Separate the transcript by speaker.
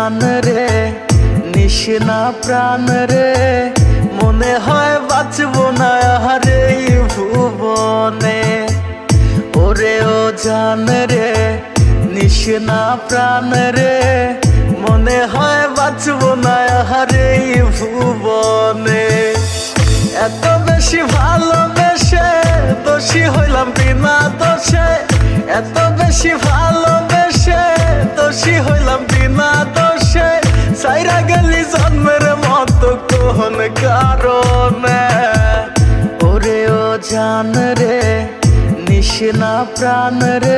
Speaker 1: জান রে নিশিনা প্রাণ রে, মনে হয় বাঁচবো না আর এই ভুবনে। ওরে ও জান রে নিশিনা প্রাণ রে, মনে হয় বাঁচবো না আর এই ভুবনে। এত বেশি ভালোবেসে দোষী হইলাম বিনা দোষে, এত বেশি ভালোবেসে দোষী হইলাম বিনা দোষে। সাইরা গেলি জন্মের মতো কোন কারণে। ওরে ও জান রে নিশিনা প্রাণ রে।